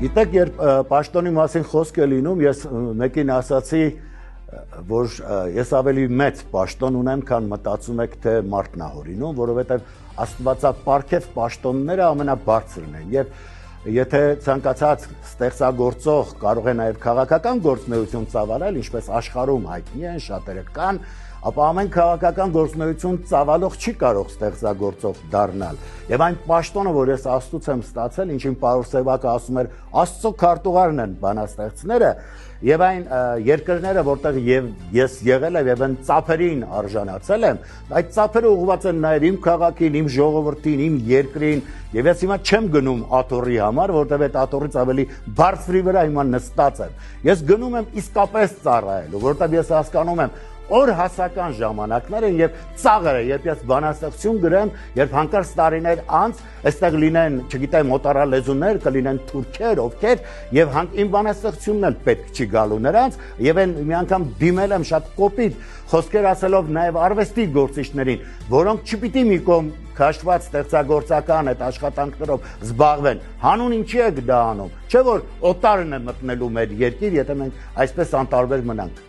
Գիտեք, երբ պաշտոնի մասին խոսք է լինում, ես մեկին ասացի, որ ես ավելի մեծ պաշտոն ունեմ, քան մտածում եք, թե մարդն է հորինում, որովհետև աստվածապարգև պաշտոնները ամենաբարձրն են, եւ եթե ցանկացած ստեղծագործող կարող է նաև քաղաքական գործունեություն ծավալել, ինչպես աշխարհում հայտնի են, շատերը կան, ապա ամեն քաղաքական գործունեություն ծավալող չի կարող ստեղծագործող դառնալ։ Եվ այն պաշտոնը, որ ես Աստծուց եմ ստացել, ինչին Պարոս Սևակը ասում էր, Աստծո քարտուղարն են բանաստեղծները, եւ այն երկրները, որտեղ ես եղել եմ եւ այն ծափերին արժանացել եմ, այդ ծափերը ուղղված են նաեւ իմ քաղաքին, իմ ժողովրդին, իմ երկրին, եւ ես հիմա չեմ գնում աթոռի համար, որտեղ այդ աթոռից ավելի բարձրի վրա հիմա նստած եմ։ Ես գնում եմ իսկապես ծառայելու, որտեղ ես հասկանում եմ օր հասական ժամանակներ են եւ ծաղր է, երբ ես բանաստեղծություն գրեմ, երբ հանկարծ տարիներ անց այստեղ լինեն, չգիտեմ, մոտարալեզուներ, կլինեն թուրքեր, ովքեր եւ իմ բանաստեղծությունն էլ պետք չի գալու նրանց եւ այն մի անգամ դիմել եմ շատ կոպիտ խոսքեր ասելով նաեւ արվեստի գործիչներին, որոնք չպիտի մի կողմ քաշված ստեղծագործական այդ աշխատանքներով զբաղվեն, հանուն ինչի եք դա անում, չէ՞ որ օտարն է մտնելու մեր երկիր, եթե մենք այսպես անտարբեր մնանք։